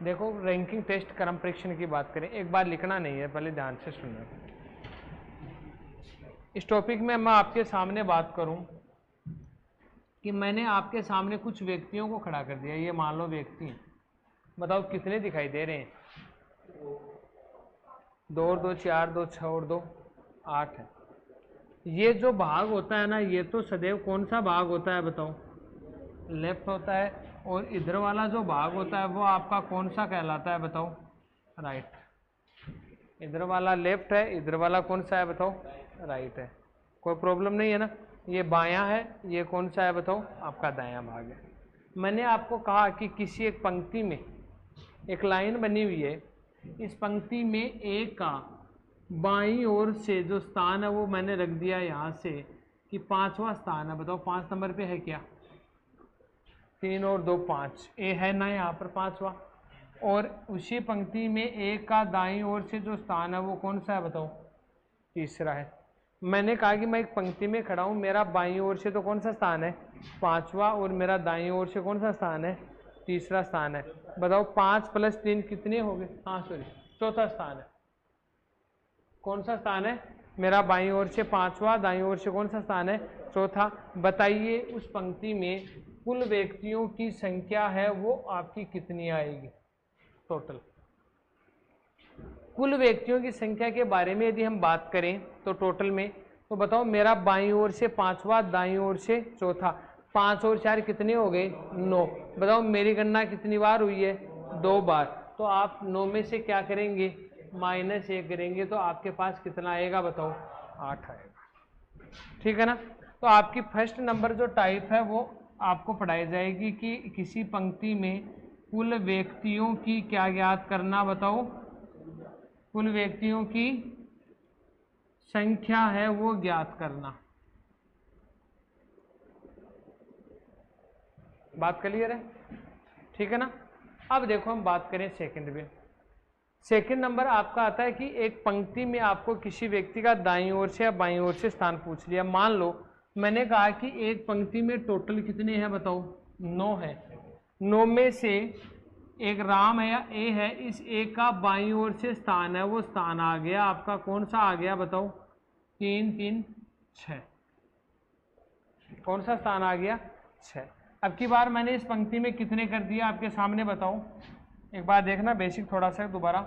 देखो ranking test क्रम परीक्षण की बात करें, एक बार लिखना नहीं है, पहले ध्यान से सुनना। इस टॉपिक में मैं आपके सामने बात करूं कि मैंने आपके सामने कुछ व्यक्तियों को खड़ा कर दिया। ये मान लो व्यक्ति हैं, बताओ कितने दिखाई दे रहे हैं? 2 और 2 4, 2 6 और 2 8 है। ये जो भाग होता है ना, ये तो सदैव कौन सा भाग होता है बताओ? लेफ्ट होता है। और इधर वाला जो भाग होता है वो आपका कौन सा कहलाता है बताओ? राइट। इधर वाला लेफ्ट है, इधर वाला कौन सा है बताओ? राइट है। कोई प्रॉब्लम नहीं है ना? ये बायां है, ये कौन सा है बताओ? आपका दायां भाग है। मैंने आपको कहा कि किसी एक पंक्ति में एक लाइन बनी हुई है, इस पंक्ति में ए का बाईं ओर से जो स्थान है वो मैंने रख दिया यहाँ से कि 5वां स्थान है। बताओ 5 नंबर पे है क्या? 3 और 2 5, ए है ना यहाँ पर 5वां। और उसी पंक्ति में ए का दाईं ओर से जो स्थान है वो कौन सा है बताओ? तीसरा है। मैंने कहा कि मैं एक पंक्ति में खड़ा हूँ, मेरा बाईं ओर से तो कौन सा स्थान है? 5वां, और मेरा दाईं ओर से कौन सा स्थान है? तीसरा स्थान है। बताओ 5 + 3 कितने हो गए? हाँ सॉरी, चौथा स्थान है। कौन सा स्थान है? मेरा बाईं ओर से 5वां, दाईं ओर से कौन सा स्थान है? चौथा। बताइए उस पंक्ति में कुल व्यक्तियों की संख्या है वो आपकी कितनी आएगी टोटल? कुल व्यक्तियों की संख्या के बारे में यदि हम बात करें तो टोटल में, तो बताओ मेरा बाईं ओर से 5वां, दाईं ओर से चौथा, 5 और 4 कितने हो गए? 9। बताओ मेरी गणना कितनी बार हुई है? 2 बार। तो आप 9 में से क्या करेंगे? -1 करेंगे, तो आपके पास कितना आएगा बताओ? 8 आएगा। ठीक है ना? तो आपकी फर्स्ट नंबर जो टाइप है वो आपको पढ़ाई जाएगी कि किसी पंक्ति में कुल व्यक्तियों की क्या ज्ञात करना? बताओ कुल व्यक्तियों की संख्या है वो ज्ञात करना। बात क्लियर है? ठीक है ना? अब देखो हम बात करें सेकंड में। सेकंड नंबर आपका आता है कि एक पंक्ति में आपको किसी व्यक्ति का दाईं ओर से या बाईं ओर से स्थान पूछ लिया। मान लो मैंने कहा कि एक पंक्ति में टोटल कितने हैं बताओ? 9 है। 9 में से एक राम है या ए है, इस ए का बाईं ओर से स्थान है वो स्थान आ गया आपका कौन सा आ गया बताओ? 3 3 6। कौन सा स्थान आ गया? 6। अब की बार मैंने इस पंक्ति में कितने कर दिया आपके सामने बताओ? एक बार देखना बेसिक थोड़ा सा दोबारा।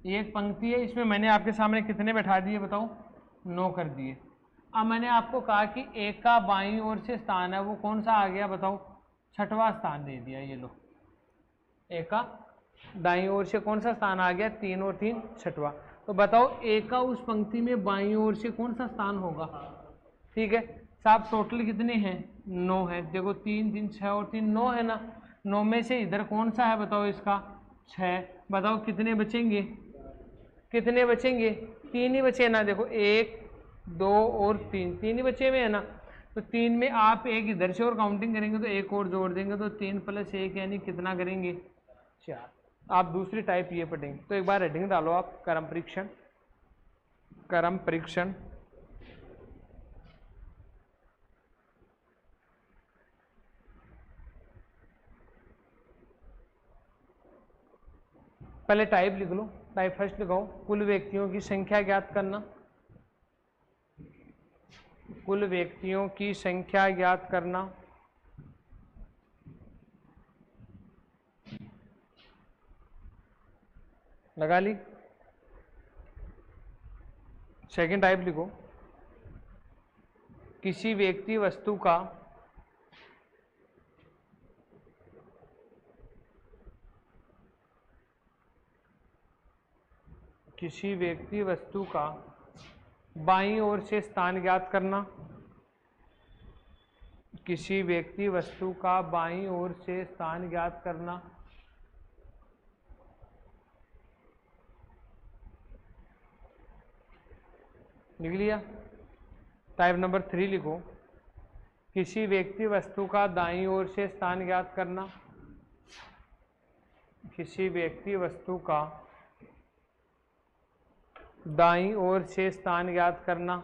ये एक पंक्ति है, इसमें मैंने आपके सामने कितने बैठा दिए बताओ? 9 कर दिए। अब मैंने आपको कहा कि एक का बाईं ओर से स्थान है वो कौन सा आ गया बताओ? 6वां स्थान दे दिया। ये लो, एक का दाईं ओर से कौन सा स्थान आ गया? 3 और 3 6वां। तो बताओ एक का उस पंक्ति में बाईं ओर से कौन सा स्थान होगा? ठीक है साहब, टोटल कितने हैं? 9 है। देखो 3 3 6 और 3 9 है ना? 9 में से इधर कौन सा है बताओ? इसका 6। बताओ कितने बचेंगे? कितने बचेंगे? 3 ही बचे ना। देखो 1 2 और 3, 3 ही बचे हुए है ना? तो 3 में आप एक इधर से और काउंटिंग करेंगे तो एक और जोड़ देंगे, तो 3 + 1 यानी कितना करेंगे? 4। आप दूसरी टाइप ये पढ़ेंगे। तो एक बार हेडिंग डालो आप, क्रम परीक्षण। क्रम परीक्षण। पहले टाइप लिख लो। टाइप फर्स्ट लिखाओ, कुल व्यक्तियों की संख्या ज्ञात करना। कुल व्यक्तियों की संख्या ज्ञात करना। लगा ली? सेकंड टाइप लिखो, किसी व्यक्ति वस्तु का बाईं ओर से स्थान ज्ञात करना। किसी व्यक्ति वस्तु का बाईं ओर से स्थान ज्ञात करना। लिख लिया? टाइप नंबर 3 लिखो, किसी व्यक्ति वस्तु का दाईं ओर से स्थान ज्ञात करना। किसी व्यक्ति वस्तु का दाईं ओर से स्थान ज्ञात करना।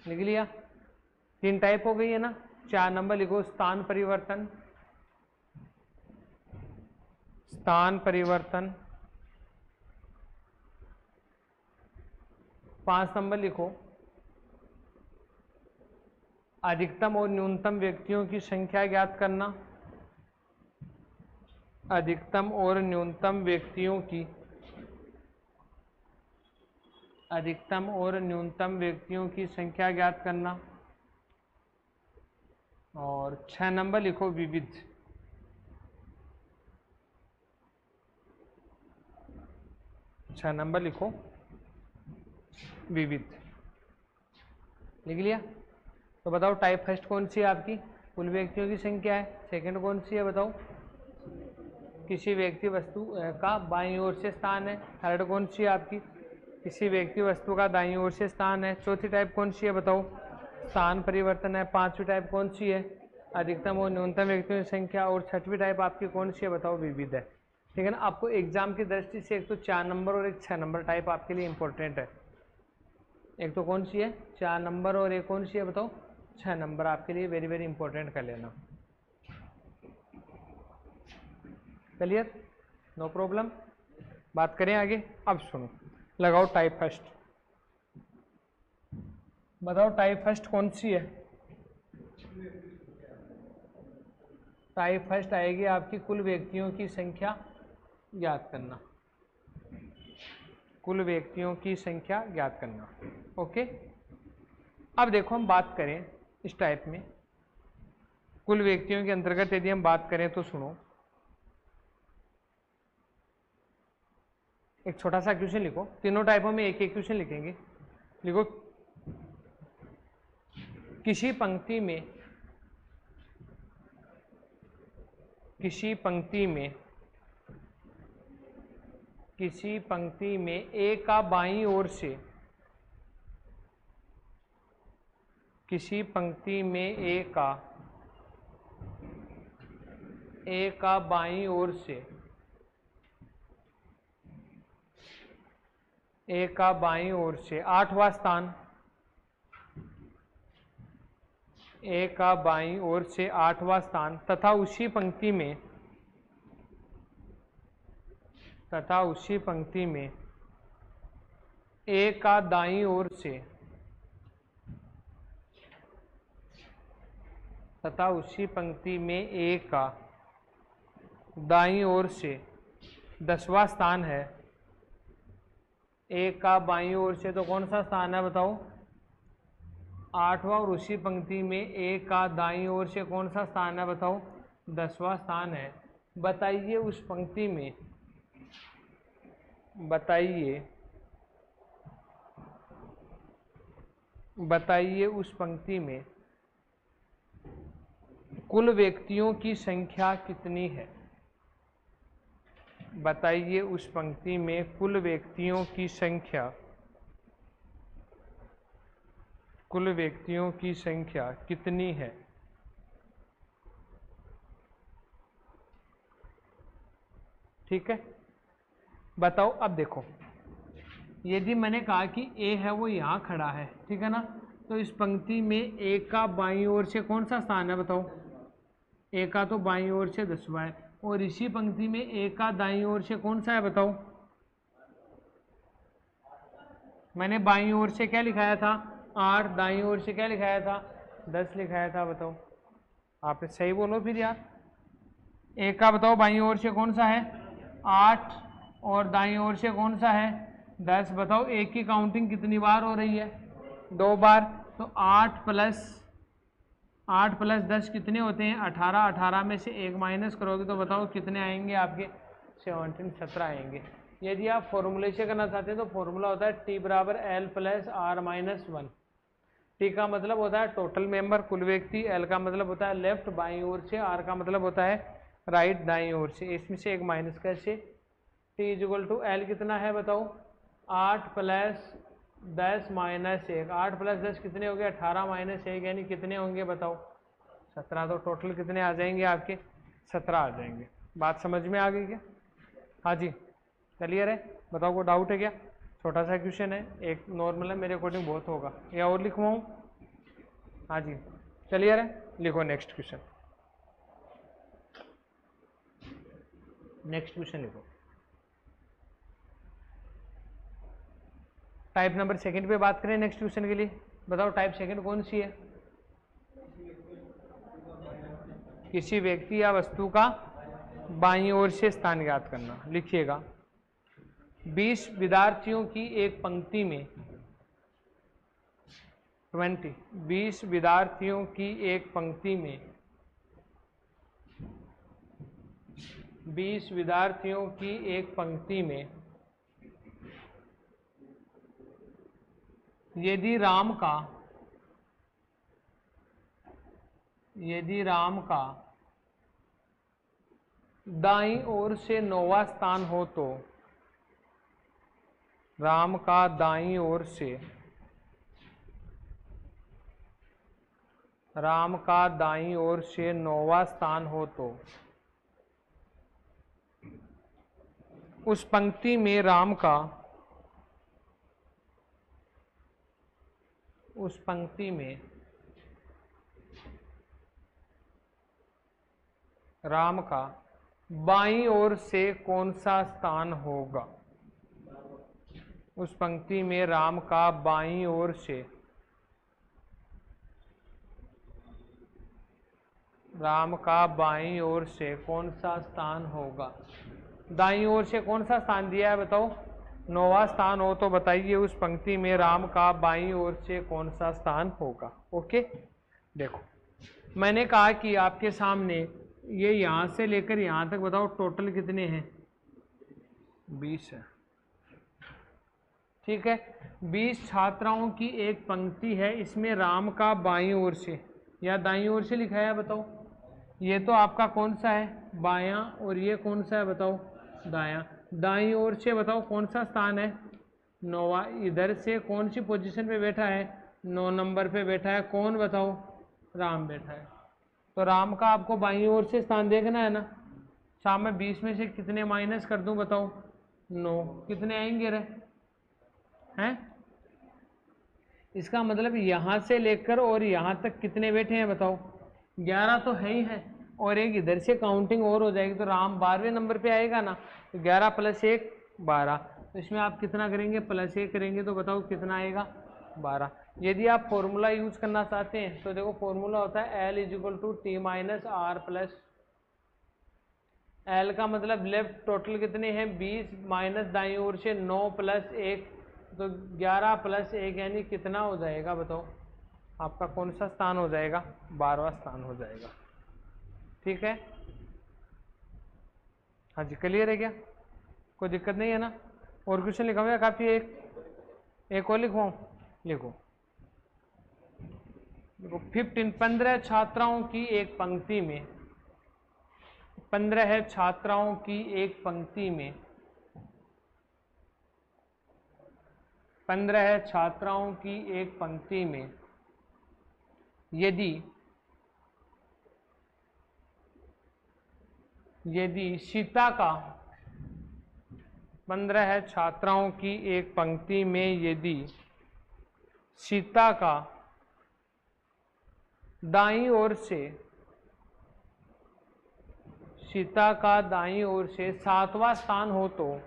लिख लिया। 3 टाइप हो गई है ना। 4 नंबर लिखो स्थान परिवर्तन, स्थान परिवर्तन। 5 नंबर लिखो अधिकतम और न्यूनतम व्यक्तियों की संख्या ज्ञात करना, अधिकतम और न्यूनतम व्यक्तियों की, अधिकतम और न्यूनतम व्यक्तियों की संख्या ज्ञात करना। और 6 नंबर लिखो विविध, 6 नंबर लिखो विविध। लिख लिया। तो बताओ टाइप फर्स्ट कौन सी है आपकी, कुल व्यक्तियों की संख्या है। सेकंड कौन सी है बताओ, किसी व्यक्ति वस्तु का बाईं ओर से स्थान है। थर्ड कौन सी है आपकी, किसी व्यक्ति वस्तु का दाईं ओर से स्थान है। चौथी टाइप कौन सी है बताओ, स्थान परिवर्तन है। 5वीं टाइप कौन सी है, अधिकतम और न्यूनतम व्यक्तियों की संख्या। और 6वीं टाइप आपकी कौन सी है बताओ, विविध है। ठीक है ना। आपको एग्जाम की दृष्टि से एक तो 4 नंबर और एक 6 नंबर टाइप आपके लिए इंपॉर्टेंट है। एक तो कौन सी है 4 नंबर और एक कौन सी है बताओ 6 नंबर, आपके लिए वेरी वेरी इंपॉर्टेंट कर लेना। Clear, no problem. बात करें आगे। अब सुनो, लगाओ टाइप फर्स्ट। बताओ टाइप फर्स्ट कौन सी है। टाइप फर्स्ट आएगी आपकी कुल व्यक्तियों की संख्या ज्ञात करना, कुल व्यक्तियों की संख्या ज्ञात करना। ओके। अब देखो हम बात करें इस टाइप में कुल व्यक्तियों के अंतर्गत यदि हम बात करें तो सुनो, एक छोटा सा क्वेश्चन लिखो। तीनों टाइपों में एक एक क्वेश्चन लिखेंगे। लिखो किसी पंक्ति में, किसी पंक्ति में, किसी पंक्ति में ए का बाईं ओर से, किसी पंक्ति में ए का बाईं ओर से, ए का बाईं ओर से 8वां स्थान, ए का बाईं ओर से 8वां स्थान तथा उसी पंक्ति में, तथा उसी पंक्ति में ए का दाईं ओर से, तथा उसी पंक्ति में ए का दाईं ओर से 10वां स्थान है। ए का बाईं ओर से तो कौन सा स्थान है बताओ 8वां, और उसी पंक्ति में ए का दाईं ओर से कौन सा स्थान है बताओ 10वां स्थान है। बताइए उस पंक्ति में, बताइए उस पंक्ति में कुल व्यक्तियों की संख्या कितनी है। बताइए उस पंक्ति में कुल व्यक्तियों की संख्या, कुल व्यक्तियों की संख्या कितनी है। ठीक है, बताओ। अब देखो यदि मैंने कहा कि ए है वो यहाँ खड़ा है, ठीक है ना, तो इस पंक्ति में ए का बाईं ओर से कौन सा स्थान है बताओ, ए का तो बाईं ओर से 10वां है, और इसी पंक्ति में ए का दाईं ओर से कौन सा है बताओ। मैंने बाईं ओर से क्या लिखाया था 8, दाईं ओर से क्या लिखाया था 10 लिखाया था। बताओ, आपने सही बोलो फिर यार। ए का बताओ बाईं ओर से कौन सा है 8 और दाईं ओर से कौन सा है 10। बताओ ए की काउंटिंग कितनी बार हो रही है 2 बार। तो 8 प्लस 10 कितने होते हैं 18। 18 में से 1 माइनस करोगे तो बताओ कितने आएंगे आपके 17 आएंगे। यदि आप फॉर्मूले से करना चाहते हैं तो फॉर्मूला होता है टी बराबर L plus R minus 1। T का मतलब होता है टोटल मेंबर कुल व्यक्ति, एल का मतलब होता है लेफ्ट बाईं ओर से, आर का मतलब होता है राइट दाईं ओर से। इसमें से 1 माइनस कैसे, T is equal to L कितना है बताओ 8 प्लस 10 माइनस 1। 8 प्लस 10 कितने हो गए 18 माइनस 1 यानी कितने होंगे बताओ 17। तो टोटल कितने आ जाएंगे आपके 17 आ जाएंगे। बात समझ में आ गई क्या। हाँ जी क्लियर है। बताओ कोई डाउट है क्या। छोटा सा क्वेश्चन है, एक नॉर्मल है, मेरे अकॉर्डिंग बहुत होगा। या और लिखवाऊँ हाँ जी क्लियर है। लिखो नेक्स्ट क्वेश्चन, नेक्स्ट क्वेश्चन लिखो। टाइप नंबर सेकंड पे बात करें नेक्स्ट क्वेश्चन के लिए। बताओ टाइप सेकंड कौन सी है? किसी व्यक्ति या वस्तु का बाईं ओर से स्थान ज्ञात करना। लिखिएगा 20 विद्यार्थियों की एक पंक्ति में 20 विद्यार्थियों की एक पंक्ति में 20 विद्यार्थियों की एक पंक्ति में यदि राम का दाईं ओर से 9वां स्थान हो तो राम का दाईं ओर से 9वां स्थान हो तो उस पंक्ति में राम का बाईं ओर से कौन सा स्थान होगा? उस पंक्ति में राम का बाईं ओर से कौन सा स्थान होगा? दाईं ओर से कौन सा स्थान दिया है बताओ? 9वां स्थान हो तो बताइए उस पंक्ति में राम का बाईं ओर से कौन सा स्थान होगा। ओके देखो मैंने कहा कि आपके सामने ये यहाँ से लेकर यहाँ तक बताओ टोटल कितने हैं? 20 है। ठीक है 20 छात्राओं की एक पंक्ति है, इसमें राम का बाईं ओर से या दाईं ओर से लिखा है बताओ। ये तो आपका कौन सा है? बायां, और ये कौन सा है बताओ? दायां। दाईं ओर से बताओ कौन सा स्थान है? 9वां। इधर से कौन सी पोजीशन पे बैठा है? 9 नंबर पे बैठा है। कौन बताओ? राम बैठा है। तो राम का आपको बाईं ओर से स्थान देखना है ना। शाम में 20 में से कितने माइनस कर दूं बताओ? 9। कितने आएंगे रे? हैं? इसका मतलब यहाँ से लेकर और यहाँ तक कितने बैठे हैं बताओ? 11 तो है ही है, और एक इधर से काउंटिंग और हो जाएगी तो राम 12वें नंबर पे आएगा ना। तो 11 + 1 12। तो इसमें आप कितना करेंगे? +1 करेंगे तो बताओ कितना आएगा? 12। यदि आप फॉर्मूला यूज करना चाहते हैं तो देखो फॉर्मूला होता है L = T - R + L का मतलब लेफ्ट टोटल कितने हैं? 20 माइनस दाईं ओर से 9 + 1 तो 11 + 1 यानी कितना हो जाएगा बताओ? आपका कौन सा स्थान हो जाएगा? 12वां स्थान हो जाएगा। ठीक है हाँ जी क्लियर है क्या? कोई दिक्कत नहीं है ना? और क्वेश्चन लिखा हुआ है काफी? एक और लिखवाऊं? लिखो 15 छात्राओं की एक पंक्ति में 15 छात्राओं की एक पंक्ति में 15 छात्राओं की एक पंक्ति में यदि सीता का 15 छात्राओं की एक पंक्ति में यदि सीता का दाईं ओर से 7वां स्थान हो तो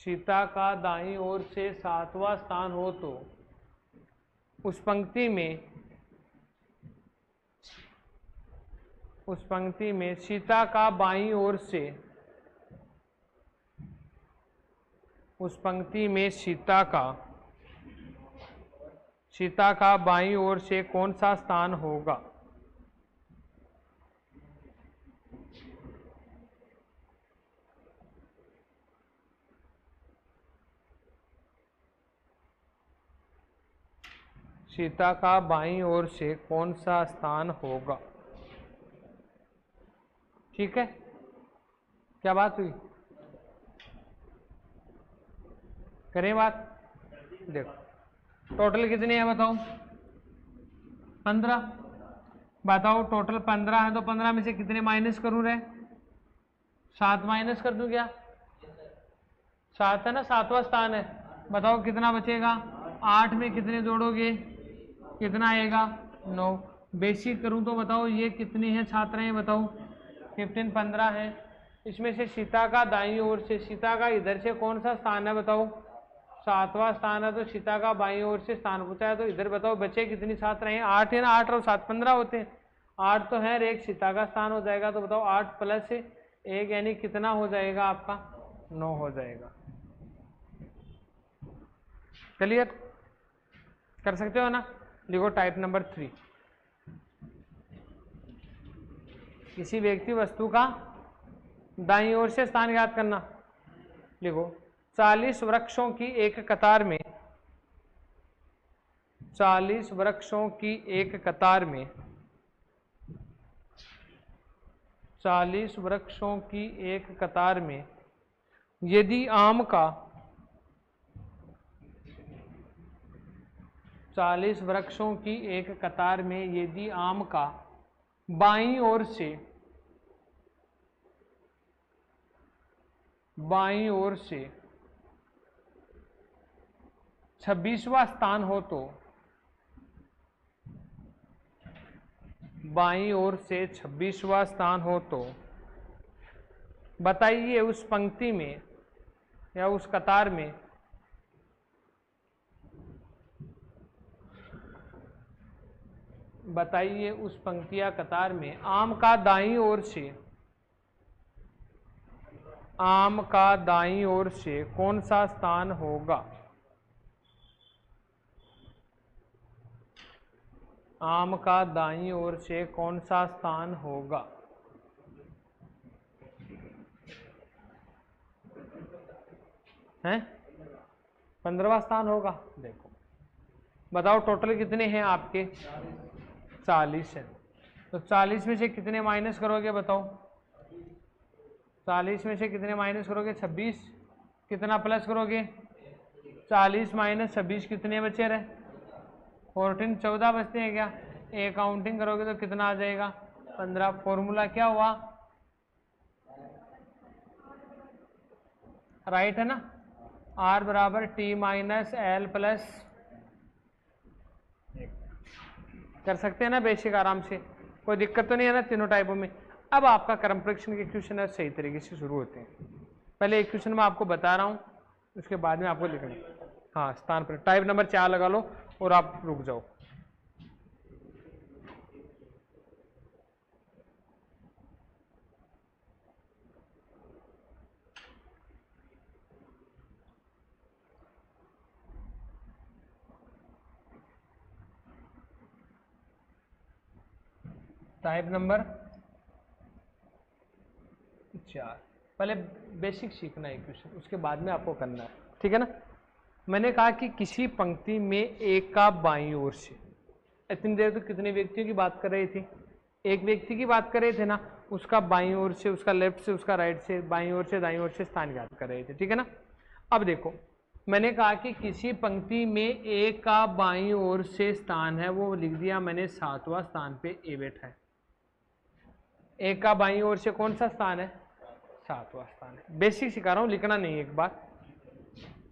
सीता का दाईं ओर से 7वां स्थान हो तो उस पंक्ति में सीता का बाईं ओर से सीता का बाईं ओर से कौन सा स्थान होगा? सीता का बाईं ओर से कौन सा स्थान होगा? ठीक है क्या बात हुई? करें बात? देखो टोटल कितने हैं बताओ? 15। बताओ टोटल 15 है तो 15 में से कितने माइनस करूं रे? 7 माइनस कर दूं क्या? 7 है ना, 7वां स्थान है। बताओ कितना बचेगा? 8 में कितने जोड़ोगे? कितना आएगा 9। बेसिक करूं तो बताओ ये कितनी है छात्र हैं बताओ 15 15 है। इसमें से सीता का दाईं ओर से, सीता का इधर से कौन सा स्थान है बताओ 7वां स्थान है, तो सीता का बाईं ओर से स्थान पूछा है, तो इधर बताओ बचे कितनी छात्र हैं 8 है ना, 8 और 7 15 होते हैं, 8 तो है और एक सीता का स्थान हो जाएगा, तो बताओ 8 प्लस 1 यानी कितना हो जाएगा आपका 9 हो जाएगा। क्लियर कर सकते हो ना। लिखो टाइप नंबर 3, किसी व्यक्ति वस्तु का दाईं ओर से स्थान ज्ञात करना। लिखो 40 वृक्षों की एक कतार में, 40 वृक्षों की एक कतार में, 40 वृक्षों की एक कतार में यदि आम का, 40 वृक्षों की एक कतार में यदि आम का बाईं ओर से, बाईं ओर से 26वां स्थान हो तो, बाईं ओर से 26वां स्थान हो तो बताइए उस पंक्ति में या उस कतार में बताइए उस पंक्ति या कतार में आम का दाईं ओर से, आम का दाईं ओर से कौन सा स्थान होगा। आम का दाईं ओर से कौन सा स्थान होगा। हैं 15वां स्थान होगा। देखो बताओ टोटल कितने हैं आपके 40 है, तो 40 में से कितने माइनस करोगे बताओ 40 में से कितने माइनस करोगे 26, कितना प्लस करोगे 40 माइनस 26 कितने बचे रहे 14, 14 बचते हैं क्या, एक काउंटिंग करोगे तो कितना आ जाएगा 15। फॉर्मूला क्या हुआ राइट है ना, R बराबर T माइनस L प्लस, कर सकते हैं ना बेसिक आराम से, कोई दिक्कत तो नहीं है ना तीनों टाइपों में। अब आपका क्रम परीक्षण के क्वेश्चन है सही तरीके से शुरू होते हैं। पहले एक क्वेश्चन मैं आपको बता रहा हूँ, उसके बाद में आपको लिखना है। हाँ स्थान पर टाइप नंबर 4 लगा लो और आप रुक जाओ। टाइप नंबर 4, पहले बेसिक सीखना है क्वेश्चन, उसके बाद में आपको करना है, ठीक है ना। मैंने कहा कि किसी पंक्ति में एक का बाईं ओर से, इतनी देर तो कितने व्यक्तियों की बात कर रहे थे, एक व्यक्ति की बात कर रहे थे ना, उसका बाईं ओर से, उसका लेफ्ट से, उसका राइट से, बाईं ओर से दाईं ओर से स्थान ज्ञात कर रहे थे, ठीक है ना। अब देखो मैंने कहा कि किसी पंक्ति में एक का बाईं ओर से स्थान है, वो लिख दिया मैंने 7वां स्थान पे ए बैठा है। एक का बाईं ओर से कौन सा स्थान है 7वां स्थान है, बेसिक सिखा रहा हूं लिखना नहीं एक बार।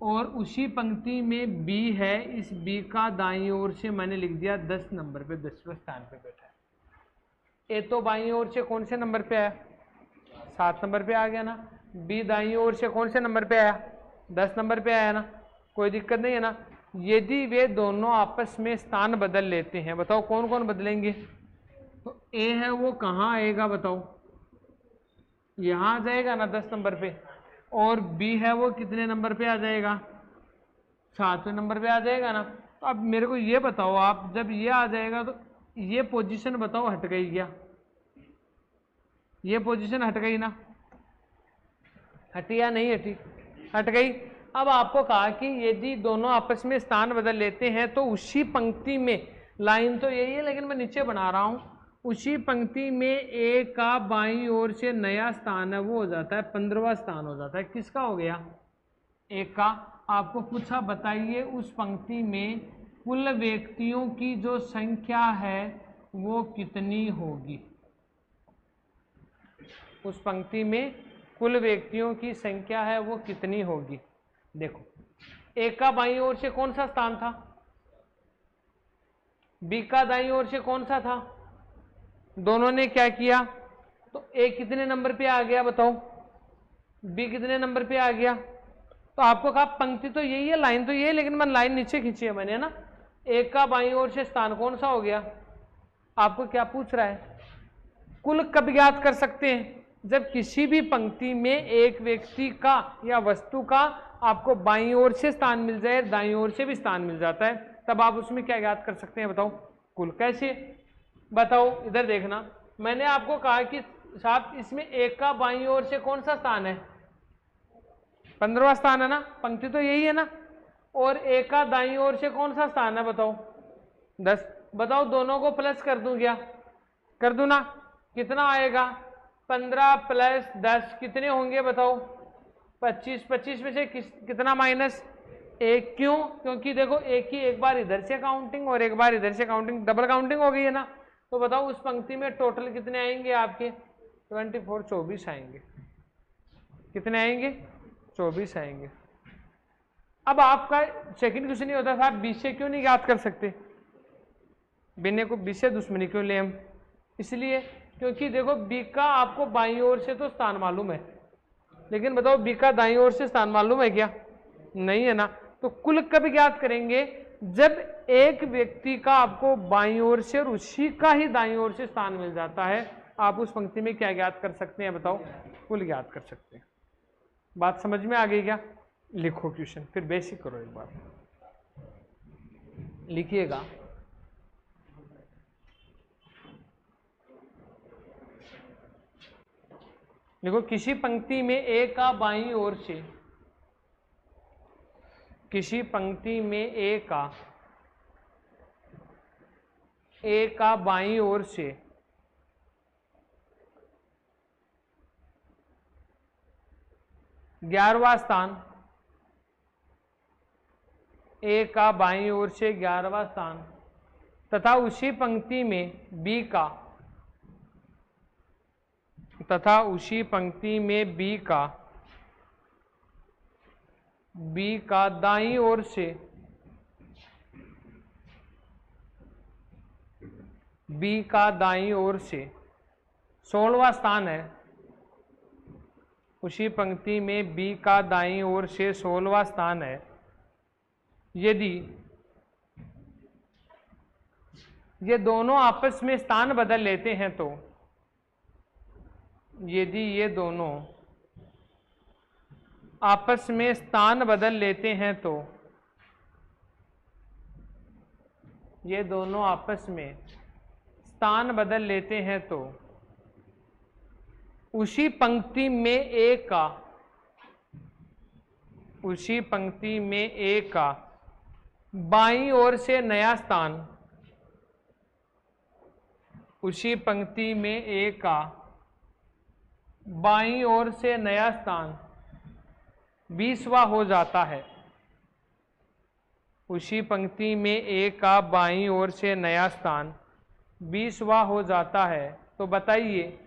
और उसी पंक्ति में बी है, इस बी का दाईं ओर से मैंने लिख दिया 10 नंबर पे, 10वें स्थान पे बैठा है। ए तो बाईं ओर से कौन से नंबर पे आया 7 नंबर पे आ गया ना, बी दाईं ओर से कौन से नंबर पे आया 10 नंबर पे आया ना, कोई दिक्कत नहीं है ना। यदि वे दोनों आपस में स्थान बदल लेते हैं, बताओ कौन कौन बदलेंगे, तो ए है वो कहाँ आएगा बताओ यहाँ आ जाएगा ना 10 नंबर पे, और बी है वो कितने नंबर पे आ जाएगा 7वें नंबर पे आ जाएगा ना। तो अब मेरे को ये बताओ आप, जब ये आ जाएगा तो ये पोजीशन बताओ हट गई क्या, ये पोजीशन हट गई ना, हटी या नहीं हटी, हट गई। अब आपको कहा कि यदि दोनों आपस में स्थान बदल लेते हैं तो उसी पंक्ति में, लाइन तो यही है लेकिन मैं नीचे बना रहा हूं, उसी पंक्ति में ए का बाईं ओर से नया स्थान है वो हो जाता है 15वां स्थान हो जाता है। किसका हो गया ए का। आपको पूछा बताइए उस पंक्ति में कुल व्यक्तियों की जो संख्या है वो कितनी होगी, उस पंक्ति में कुल व्यक्तियों की संख्या है वो कितनी होगी। देखो ए का बाईं ओर से कौन सा स्थान था बी का दाईं ओर से कौन सा था, दोनों ने क्या किया, तो ए कितने नंबर पे आ गया बताओ, बी कितने नंबर पे आ गया। तो आपको कहा पंक्ति तो यही है, लाइन तो यही है, लेकिन मैं लाइन नीचे खींची है मैंने ना। ए का बाईं ओर से स्थान कौन सा हो गया, आपको क्या पूछ रहा है, कुल कब ज्ञात कर सकते हैं, जब किसी भी पंक्ति में एक व्यक्ति का या वस्तु का आपको बाईं ओर से स्थान मिल जाए, दाईं ओर से भी स्थान मिल जाता है, तब आप उसमें क्या ज्ञात कर सकते हैं बताओ, कुल। कैसे बताओ, इधर देखना, मैंने आपको कहा कि साहब इसमें एक का बाईं ओर से कौन सा स्थान है, 15वां स्थान है ना, पंक्ति तो यही है ना, और एक का दाईं ओर से कौन सा स्थान है बताओ, 10। बताओ दोनों को प्लस कर दूं क्या, कर दूं ना, कितना आएगा, 15 प्लस 10 कितने होंगे बताओ, 25। 25 में से कितना माइनस, एक। क्यों, क्योंकि देखो एक ही एक बार इधर से काउंटिंग और एक बार इधर से काउंटिंग, डबल काउंटिंग हो गई है ना। तो बताओ उस पंक्ति में टोटल कितने आएंगे आपके, 24, 24 आएंगे। कितने आएंगे, 24 आएंगे। अब आपका सेकंड क्वेश्चन ये होता है, साहब 20 से क्यों नहीं याद कर सकते, बिन्ने को 20 से दुश्मनी क्यों ले हम, इसलिए क्योंकि देखो बी का आपको बाईं ओर से तो स्थान मालूम है, लेकिन बताओ बी का दाईं ओर से स्थान मालूम है क्या, नहीं है ना। तो कुल कब ज्ञात करेंगे, जब एक व्यक्ति का आपको बाईं ओर से और उसी का ही दाईं ओर से स्थान मिल जाता है, आप उस पंक्ति में क्या ज्ञात कर सकते हैं बताओ, कुल ज्ञात कर सकते हैं। बात समझ में आ गई क्या, लिखो क्वेश्चन, फिर बेसिक करो एक बार, लिखिएगा। देखो किसी पंक्ति में ए का बाईं ओर से, किसी पंक्ति में ए का बाईं ओर से ग्यारहवां स्थान, ए का बाईं ओर से 11वां स्थान, तथा उसी पंक्ति में बी का, तथा उसी पंक्ति में बी का दाईं ओर से, बी का दाईं ओर से 16वां स्थान है, उसी पंक्ति में बी का दाईं ओर से 16वां स्थान है, यदि ये दोनों आपस में स्थान बदल लेते हैं तो, यदि ये दोनों आपस में स्थान बदल लेते हैं तो, ये दोनों आपस में स्थान बदल लेते हैं तो उसी पंक्ति में ए का, उसी पंक्ति में ए का बाईं ओर से नया स्थान, उसी पंक्ति में ए का बाईं ओर से नया स्थान 20वां हो जाता है, उसी पंक्ति में ए का बाईं ओर से नया स्थान 20वां हो जाता है, तो बताइए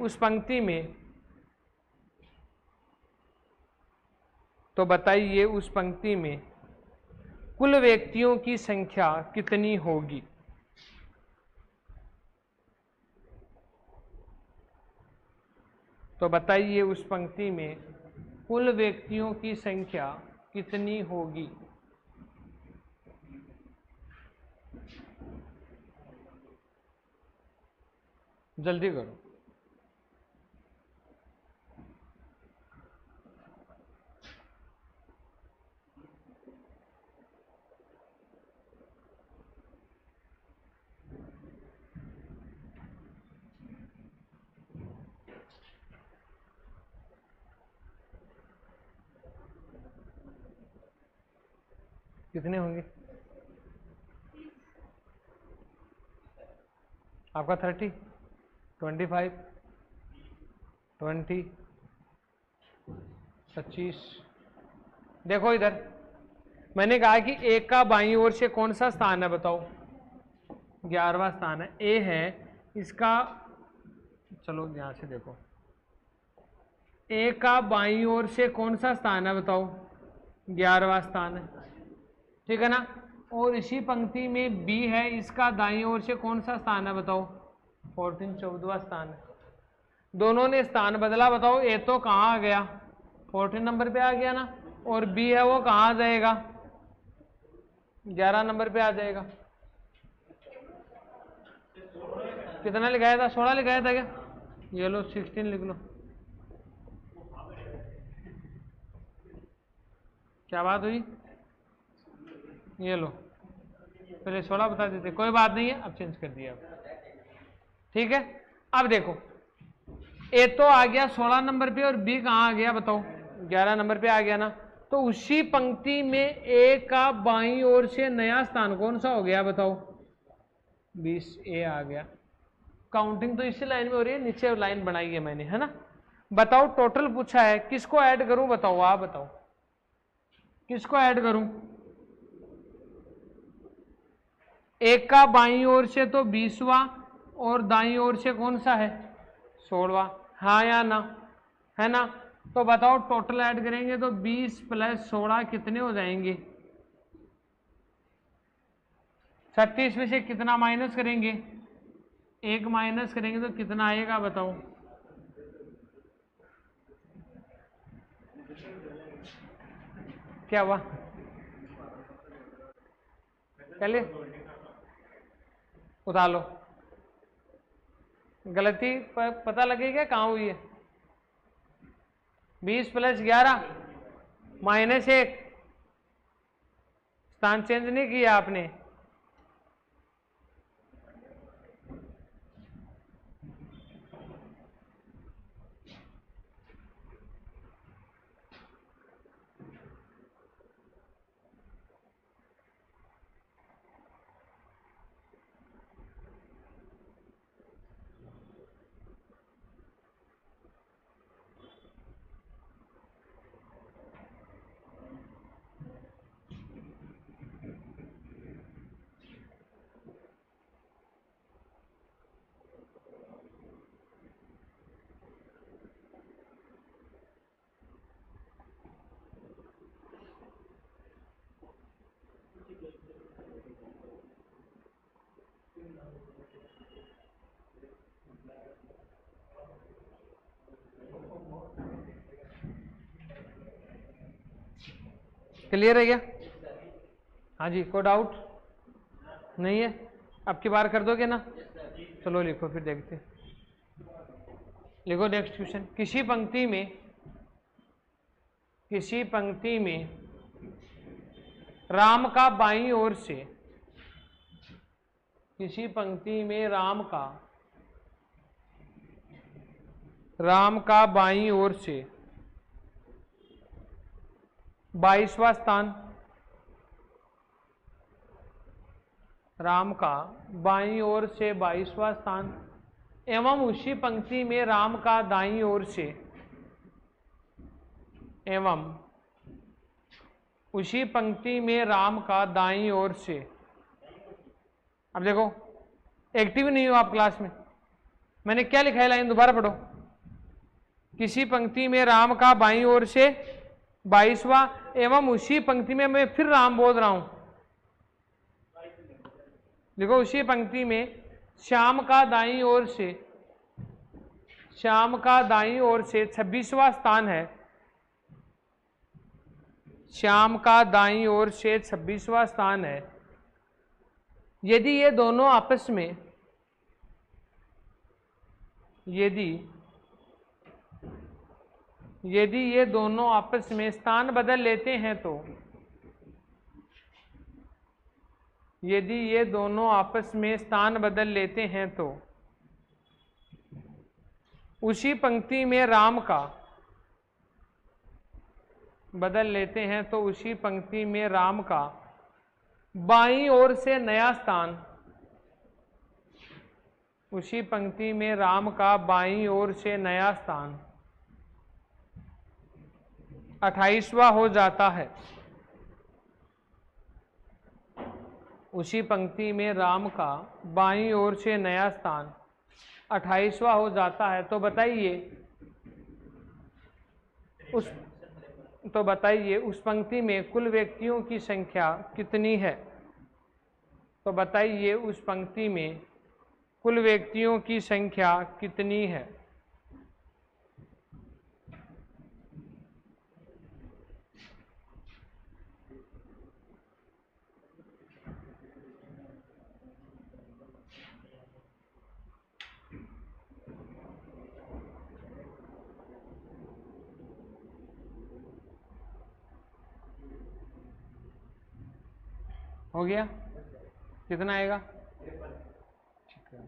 उस पंक्ति में, तो बताइए उस पंक्ति में कुल व्यक्तियों की संख्या कितनी होगी। तो बताइए उस पंक्ति में कुल व्यक्तियों की संख्या कितनी होगी। जल्दी करो। कितने होंगे आपका, 30, 25, 20, 25। देखो इधर मैंने कहा कि एक का बाईं ओर से कौन सा स्थान है बताओ, 11वां स्थान है, ए है इसका। चलो यहां से देखो, ए का बाईं ओर से कौन सा स्थान है बताओ, 11वां स्थान है। ठीक है ना। और इसी पंक्ति में बी है, इसका दाईं ओर से कौन सा स्थान है बताओ? 14 14वां स्थान है। दोनों ने स्थान बदला, बताओ ए तो कहाँ आ गया? 14 नंबर पे आ गया ना, और बी है वो कहाँ आ जाएगा? 11 नंबर पे आ जाएगा। कितना लिखाया था? 16 लिखाया था क्या? ये लो 16 लिख लो। क्या बात हुई? ये लो, पहले 16 बता देते, कोई बात नहीं है, अब चेंज कर दिया अब। ठीक है, अब देखो ए तो आ गया 16 नंबर पे और बी कहाँ आ गया बताओ? 11 नंबर पे आ गया ना। तो उसी पंक्ति में ए का बाईं ओर से नया स्थान कौन सा हो गया बताओ? 20 ए आ गया। काउंटिंग तो इसी लाइन में हो रही है, नीचे लाइन बनाई है मैंने, है ना। बताओ टोटल पूछा है, किसको ऐड करूं बताओ? आप बताओ किसको ऐड करूं? एक का बाईं ओर से तो 20वां और दाईं ओर से कौन सा है? 16वां। हाँ या ना? है ना। तो बताओ टोटल ऐड करेंगे तो 20 + 16 कितने हो जाएंगे? 36 में से कितना माइनस करेंगे? 1 माइनस करेंगे तो कितना आएगा बताओ? क्या हुआ? पहले उतार लो, गलती पता लगेगा कहाँ हुई है? 20 + 11 -1, स्थान चेंज नहीं किया आपने। क्लियर है क्या? हाँ जी, कोई डाउट नहीं है? अब की बार कर दोगे ना? चलो लिखो फिर देखते। लिखो नेक्स्ट क्वेश्चन। किसी पंक्ति में राम का बाईं ओर से, किसी पंक्ति में राम का बाईं ओर से 22वां स्थान, राम का बाईं ओर से 22वां स्थान, एवं उसी पंक्ति में राम का दाईं ओर से, एवं उसी पंक्ति में राम का दाईं ओर से। अब देखो एक्टिव नहीं हो आप क्लास में, मैंने क्या लिखा है लाइन दोबारा पढ़ो। किसी पंक्ति में राम का बाईं ओर से 22वां, एवं उसी पंक्ति में, मैं फिर राम बोल रहा हूं, देखो उसी पंक्ति में श्याम का दाईं ओर से, श्याम का दाईं ओर से 26वां स्थान है, श्याम का दाईं ओर से 26वां स्थान है। यदि ये दोनों आपस में, यदि ये दोनों आपस में स्थान बदल लेते हैं तो, यदि ये दोनों आपस में स्थान बदल लेते हैं तो उसी पंक्ति में राम का, बदल लेते हैं तो उसी पंक्ति में राम का बाईं ओर से नया स्थान, उसी पंक्ति में राम का बाईं ओर से नया स्थान 28वां हो जाता है। उसी पंक्ति में राम का बाईं ओर से नया स्थान 28वां हो जाता है। तो बताइए तो बताइए उस पंक्ति में कुल व्यक्तियों की संख्या कितनी है। तो बताइए उस पंक्ति में कुल व्यक्तियों की संख्या कितनी है। हो गया? कितना आएगा? ठीक है।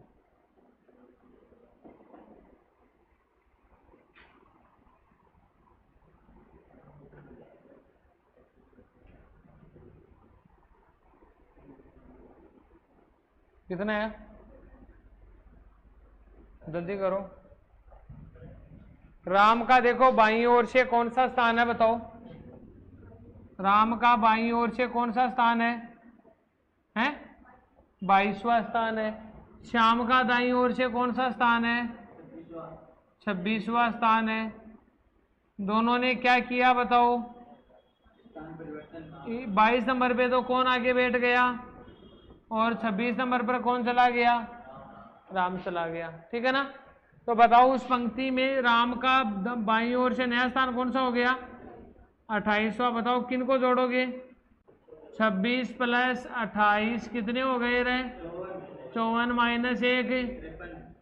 कितना है? जल्दी करो। राम का देखो बाईं ओर से कौन सा स्थान है बताओ। राम का बाईं ओर से कौन सा स्थान है? हैं? 22वां स्थान है। श्याम का दाईं ओर से कौन सा स्थान है? 26वां स्थान है। दोनों ने क्या किया बताओ? 22 नंबर पे तो कौन आगे बैठ गया और 26 नंबर पर कौन चला गया? राम चला गया। ठीक है ना? तो बताओ उस पंक्ति में राम का बाईं ओर से नया स्थान कौन सा हो गया? 28वां। बताओ किन को जोड़ोगे? 26 प्लस 28 कितने हो गए रहे? 54 माइनस 1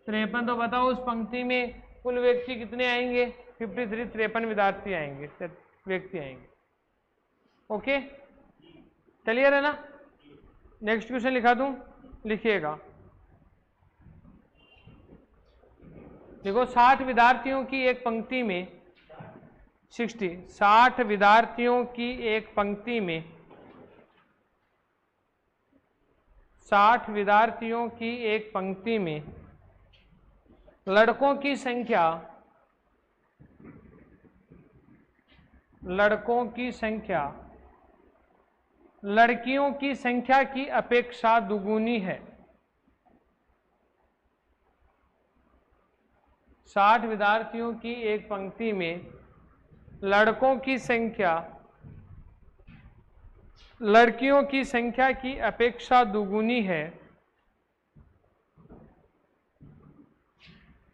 53। तो बताओ उस पंक्ति में कुल व्यक्ति कितने आएंगे? 53। 53 विद्यार्थी आएंगे, व्यक्ति आएंगे। ओके, क्लियर है ना? नेक्स्ट क्वेश्चन लिखा दूं, लिखिएगा। देखो 60 विद्यार्थियों की एक पंक्ति में 60 विद्यार्थियों की एक पंक्ति में 60 विद्यार्थियों की एक पंक्ति में लड़कों की संख्या लड़कियों की संख्या की अपेक्षा दुगुनी है। 60 विद्यार्थियों की एक पंक्ति में लड़कों की संख्या लड़कियों की संख्या की अपेक्षा दुगुनी है।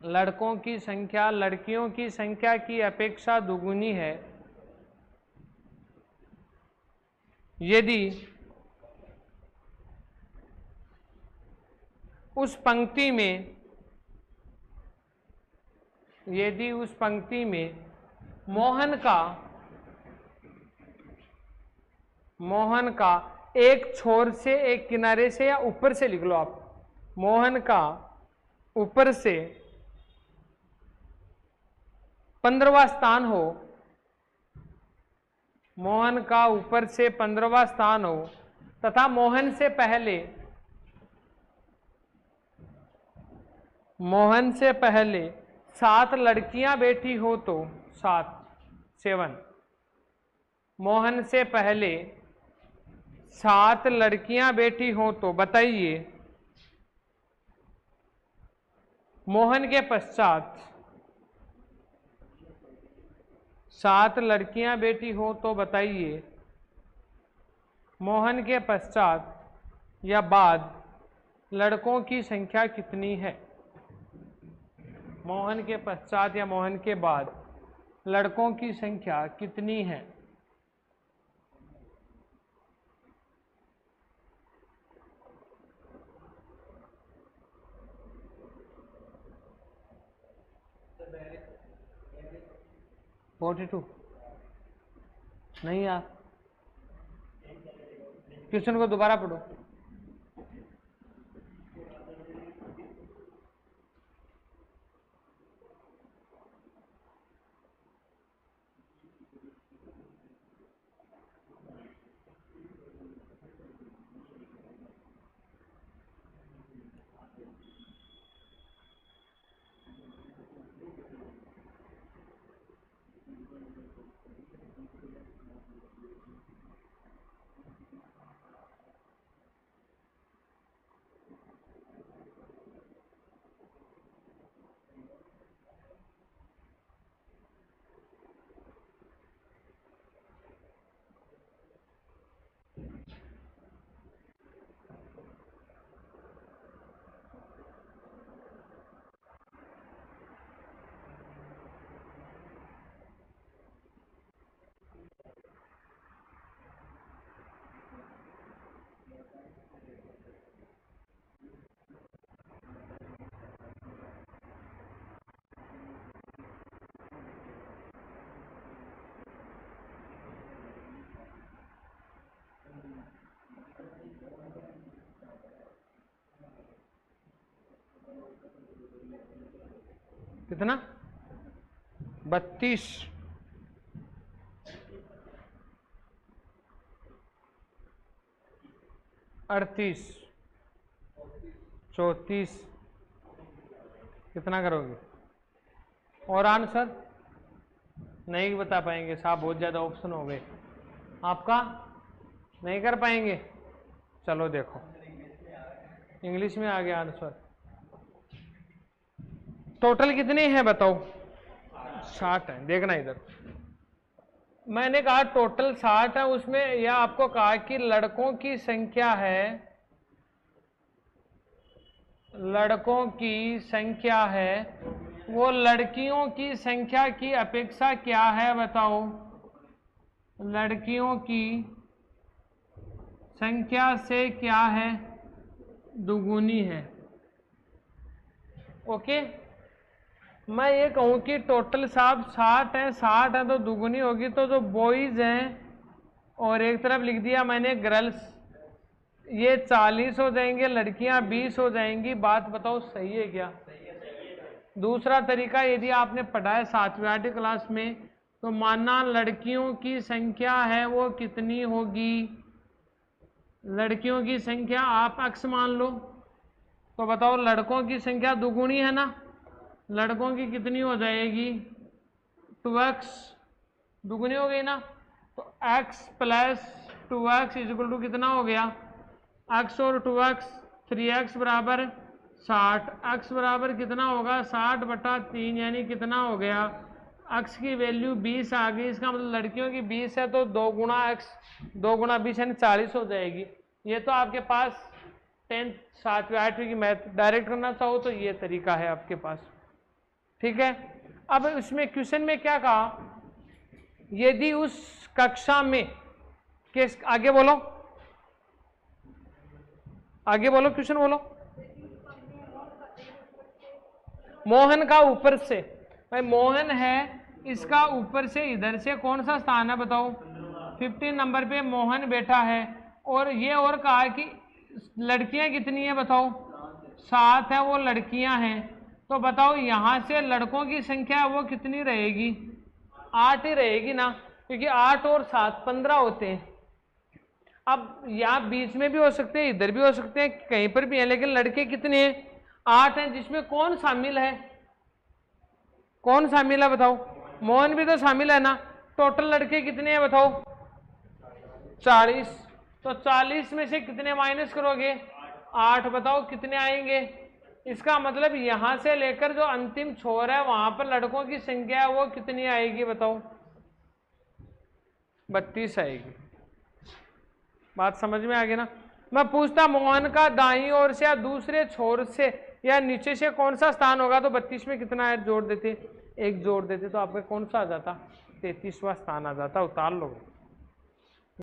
लड़कों की संख्या लड़कियों की संख्या की अपेक्षा दुगुनी है यदि उस पंक्ति में मोहन का एक छोर से, एक किनारे से या ऊपर से लिख लो आप, मोहन का ऊपर से 15वां स्थान हो, मोहन का ऊपर से 15वां स्थान हो तथा मोहन से पहले 7 लड़कियां बैठी हो तो 7 मोहन से पहले 7 लड़कियां बैठी हो तो बताइए मोहन के पश्चात 7 लड़कियां बैठी हो तो बताइए मोहन के पश्चात या बाद लड़कों की संख्या कितनी है। मोहन के पश्चात या मोहन के बाद लड़कों की संख्या कितनी है। $42 नहीं यार, क्वेश्चन को दोबारा पढ़ो। कितना 32, 38, 34, कितना करोगे? और आंसर नहीं बता पाएंगे साहब, बहुत ज़्यादा ऑप्शन हो गए आपका, नहीं कर पाएंगे। चलो देखो इंग्लिश में आ गया आंसर। टोटल कितने हैं बताओ? 60 है। देखना इधर, मैंने कहा टोटल 60 है, उसमें यह आपको कहा कि लड़कों की संख्या है, लड़कों की संख्या है, वो लड़कियों की संख्या की अपेक्षा क्या है बताओ? लड़कियों की संख्या से क्या है? दुगुनी है। ओके, मैं ये कहूं कि टोटल साहब 60 है, 60 है तो दुगुनी होगी, तो जो बॉयज हैं और एक तरफ लिख दिया मैंने गर्ल्स, ये 40 हो जाएंगे, लड़कियां 20 हो जाएंगी। बात बताओ सही है क्या? दूसरा तरीका यदि आपने पढ़ा है 7वीं 8वीं क्लास में, तो मानना लड़कियों की संख्या है वो कितनी होगी? लड़कियों की संख्या आप x मान लो, तो बताओ लड़कों की संख्या दुगुनी है ना, लड़कों की कितनी हो जाएगी? 2x, दुगुनी हो गई ना, तो x plus 2x equal to कितना हो गया? x और 2x 3x बराबर 60, x बराबर कितना होगा? 60/3, यानी कितना हो गया? x की वैल्यू 20 आ गई। इसका मतलब लड़कियों की 20 है तो 2 गुणा x, 2 गुणा 20 यानी 40 हो जाएगी। ये तो आपके पास 10th 7वीं 8वीं की मैथ डायरेक्ट करना चाहो तो ये तरीका है आपके पास, ठीक है। अब इसमें क्वेश्चन में क्या कहा? यदि उस कक्षा में किस, आगे बोलो, आगे बोलो, क्वेश्चन बोलो। मोहन का ऊपर से, भाई मोहन है, इसका ऊपर से इधर से कौन सा स्थान है बताओ? 15 नंबर पे मोहन बैठा है, और ये और कहा कि लड़कियां कितनी है बताओ? 7 है, वो लड़कियां हैं, तो बताओ यहां से लड़कों की संख्या वो कितनी रहेगी? 8 ही रहेगी ना, क्योंकि 8 और 7 15 होते हैं। अब यहाँ बीच में भी हो सकते हैं, इधर भी हो सकते हैं, कहीं पर भी है, लेकिन लड़के कितने हैं? 8 हैं, जिसमें कौन शामिल है? कौन शामिल है बताओ? मोहन भी तो शामिल है ना। टोटल लड़के कितने हैं बताओ? 40, तो 40 में से कितने माइनस करोगे? 8, बताओ कितने आएंगे? इसका मतलब यहां से लेकर जो अंतिम छोर है वहां पर लड़कों की संख्या है वो कितनी आएगी बताओ? 32 आएगी। बात समझ में आ गई ना? मैं पूछता मोहन का दाईं ओर से या दूसरे छोर से या नीचे से कौन सा स्थान होगा, तो 32 में कितना है जोड़ देते? 1 जोड़ देते तो आपका कौन सा आ जाता? 33वां स्थान आ जाता। उतार लो।